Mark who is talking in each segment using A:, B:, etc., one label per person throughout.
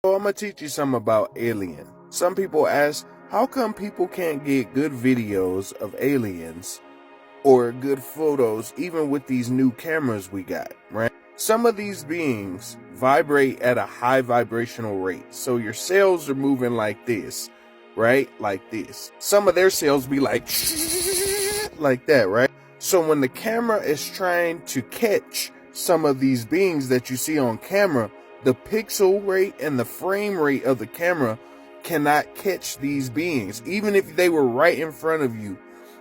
A: So I'm gonna teach you something about alien. Some people ask, how come people can't get good videos of aliens or good photos even with these new cameras we got, right? Some of these beings vibrate at a high vibrational rate. So your cells are moving like this, right? Like this. Some of their cells be like that, right? So when the camera is trying to catch some of these beings that you see on camera, the pixel rate and the frame rate of the camera cannot catch these beings. Even if they were right in front of you,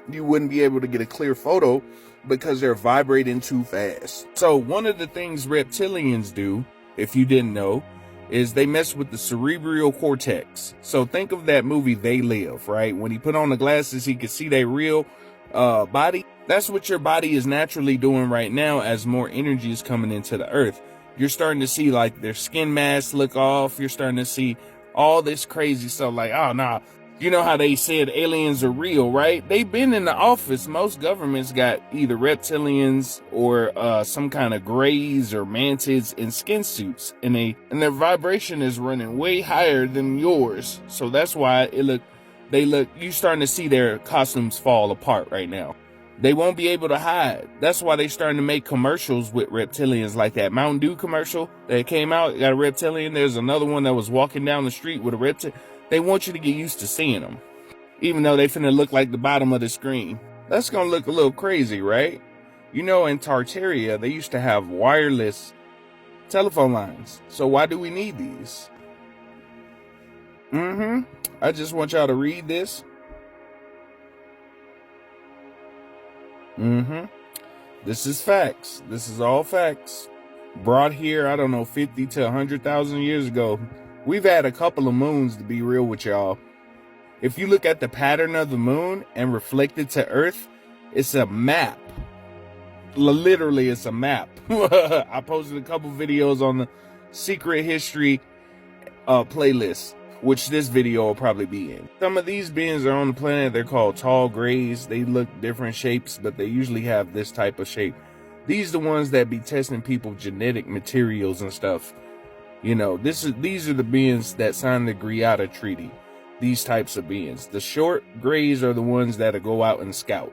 A: you wouldn't be able to get a clear photo because they're vibrating too fast. So one of the things reptilians do, if you didn't know, is they mess with the cerebral cortex. So think of that movie They Live, right? When he put on the glasses, he could see their real body. That's what your body is naturally doing right now as more energy is coming into the earth. You're starting to see like their skin masks look off. You're starting to see all this crazy stuff like, oh, nah. You know how they said aliens are real, right? They've been in the office. Most governments got either reptilians or some kind of grays or mantids in skin suits, and their vibration is running way higher than yours. So that's why you starting to see their costumes fall apart right now. They won't be able to hide. That's why they're starting to make commercials with reptilians, like that Mountain Dew commercial that came out. Got a reptilian. There's another one that was walking down the street with a reptilian. They want you to get used to seeing them, even though they finna look like the bottom of the screen. That's gonna look a little crazy, right? You know, in Tartaria, they used to have wireless telephone lines. So why do we need these? I just want y'all to read this. This is facts. This is all facts. Brought here, I don't know, 50 to 100,000 years ago. We've had a couple of moons, to be real with y'all. If you look at the pattern of the moon and reflect it to Earth, it's a map. Literally, it's a map. I posted a couple videos on the Secret History playlist, which this video will probably be in. Some of these beings are on the planet. They're called tall grays. They look different shapes, but they usually have this type of shape. These are the ones that be testing people's genetic materials and stuff. You know, these are the beings that signed the Greada Treaty. These types of beings. The short grays are the ones that go out and scout.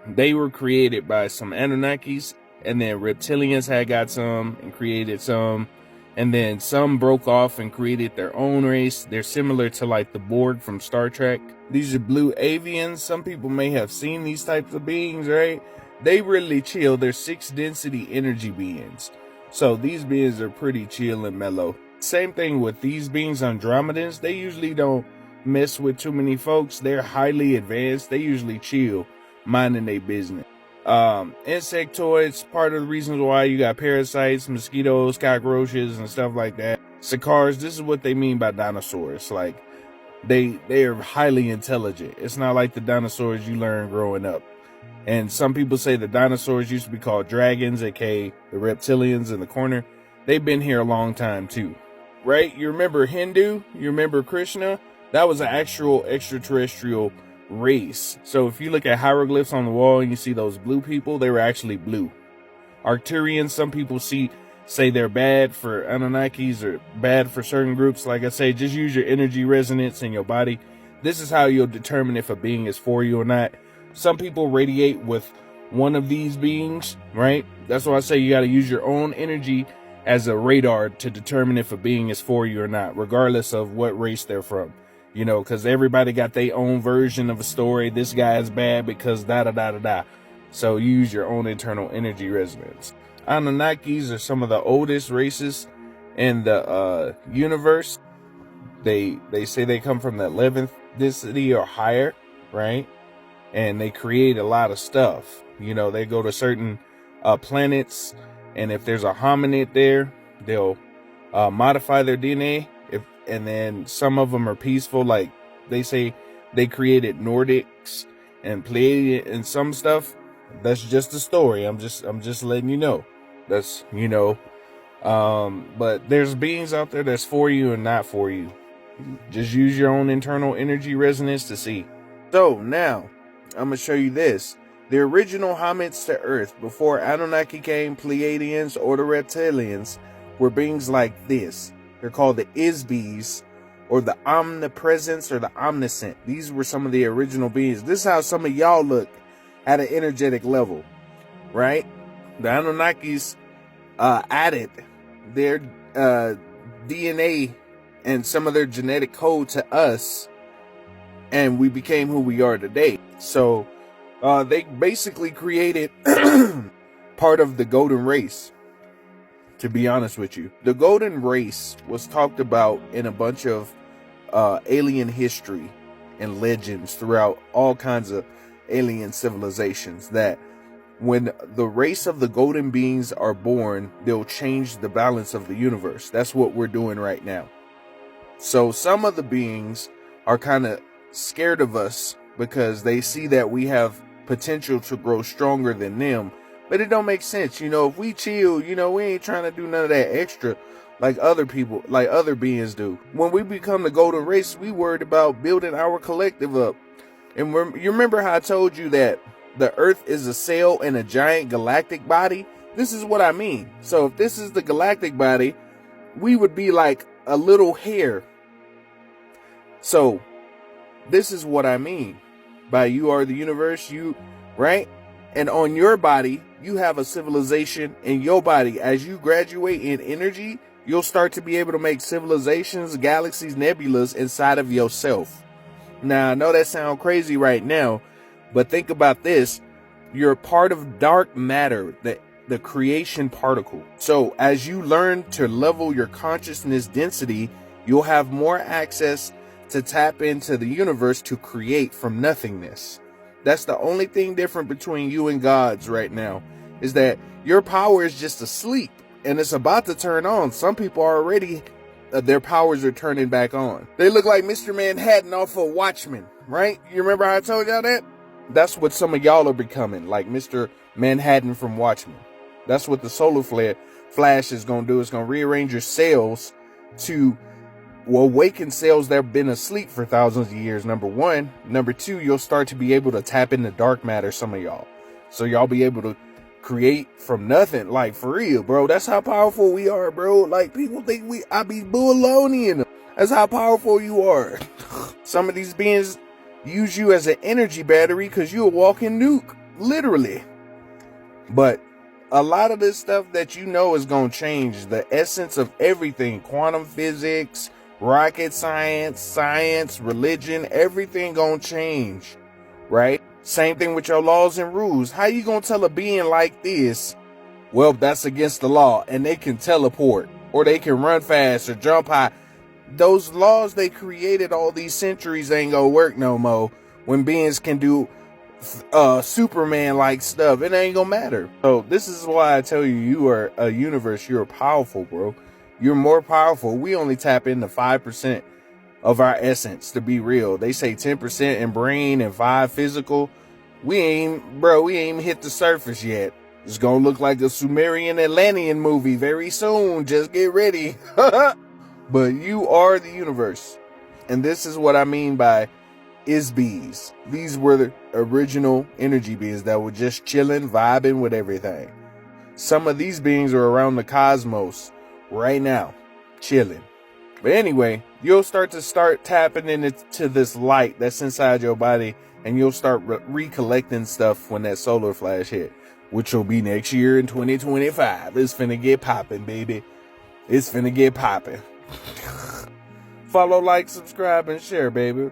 A: They were created by some Anunnakis, and then reptilians had got some and created some, and then some broke off and created their own race. They're similar to like the Borg from Star Trek. These are blue avians. Some people may have seen these types of beings, right? They really chill. They're 6 density energy beings. So these beings are pretty chill and mellow. Same thing with these beings, Andromedans. They usually don't mess with too many folks. They're highly advanced. They usually chill, minding their business. Insectoids, part of the reasons why you got parasites, mosquitoes, cockroaches, and stuff like that. Sicars, this is what they mean by dinosaurs. Like, they are highly intelligent. It's not like the dinosaurs you learned growing up. And some people say the dinosaurs used to be called dragons, aka the reptilians in the corner. They've been here a long time too, right? You remember Hindu? You remember Krishna? That was an actual extraterrestrial race. So if you look at hieroglyphs on the wall and you see those blue people, they were actually blue. Arcturians, some people say they're bad for Anunnakis or bad for certain groups. Like I say, just use your energy resonance in your body. This is how you'll determine if a being is for you or not. Some people radiate with one of these beings, right? That's why I say you got to use your own energy as a radar to determine if a being is for you or not, regardless of what race they're from. You know, because everybody got their own version of a story. This guy is bad because da-da-da-da-da. So use your own internal energy resonance. Anunnakis are some of the oldest races in the universe. They say they come from the 11th density or higher, right? And they create a lot of stuff. You know, they go to certain planets, and if there's a hominid there, they'll modify their DNA. And then some of them are peaceful, like they say they created Nordics and Pleiadians and some stuff. That's just a story. I'm just letting you know. That's, you know, but there's beings out there that's for you and not for you. Just use your own internal energy resonance to see. So now I'm gonna show you this. The original hominids to Earth before Anunnaki came, Pleiadians or the reptilians, were beings like this. They're called the Isbes, or the Omnipresence, or the Omniscient. These were some of the original beings. This is how some of y'all look at an energetic level, right? The Anunnakis added their DNA and some of their genetic code to us, and we became who we are today. So they basically created part of the golden race, to be honest with you. The golden race was talked about in a bunch of alien history and legends throughout all kinds of alien civilizations, that when the race of the golden beings are born, they'll change the balance of the universe. That's what we're doing right now. So some of the beings are kind of scared of us because they see that we have potential to grow stronger than them. But it don't make sense. If we chill, we ain't trying to do none of that extra like other people, like other beings do. When we become the golden race, we worried about building our collective up. And you remember how I told you that the Earth is a cell in a giant galactic body? This is what I mean. So if this is the galactic body, we would be like a little hair. So this is what I mean by you are the universe, right? And on your body, you have a civilization in your body. As you graduate in energy, you'll start to be able to make civilizations, galaxies, nebulas inside of yourself. Now, I know that sounds crazy right now, but think about this. You're part of dark matter, the creation particle. So as you learn to level your consciousness density, you'll have more access to tap into the universe to create from nothingness. That's the only thing different between you and gods right now, is that your power is just asleep and it's about to turn on. Some people are already, their powers are turning back on. They look like Mr. Manhattan off of Watchmen, right? You remember how I told y'all that? That's what some of y'all are becoming, like Mr. Manhattan from Watchmen. That's what the solar flash is going to do. It's going to rearrange your cells to awaken cells that have been asleep for thousands of years, number one. Number two, you'll start to be able to tap into dark matter, some of y'all. So y'all be able to create from nothing, like for real, bro. That's how powerful we are, bro. Like people think I be baloney in them. That's how powerful you are. Some of these beings use you as an energy battery because you're a walking nuke, literally. But a lot of this stuff that is going to change the essence of everything. Quantum physics, rocket science, religion, everything gonna change, right? Same thing with your laws and rules. How you gonna tell a being like this, well, that's against the law, and they can teleport, or they can run fast or jump high? Those laws they created all these centuries ain't gonna work no more when beings can do Superman like stuff. It ain't gonna matter. So this is why I tell you, you are a universe. You're powerful, bro. You're more powerful. We only tap into 5% of our essence, to be real. They say 10% in brain and 5% physical. We ain't even hit the surface yet. It's gonna look like a Sumerian Atlantean movie very soon. Just get ready. But you are the universe. And this is what I mean by Isbes. These were the original energy beings that were just chilling, vibing with everything. Some of these beings are around the cosmos right now, chilling. But anyway, you'll start tapping into this light that's inside your body, and you'll start recollecting stuff when that solar flash hit, which will be next year in 2025. It's finna get popping, baby. It's finna get popping. Follow, like, subscribe, and share, baby.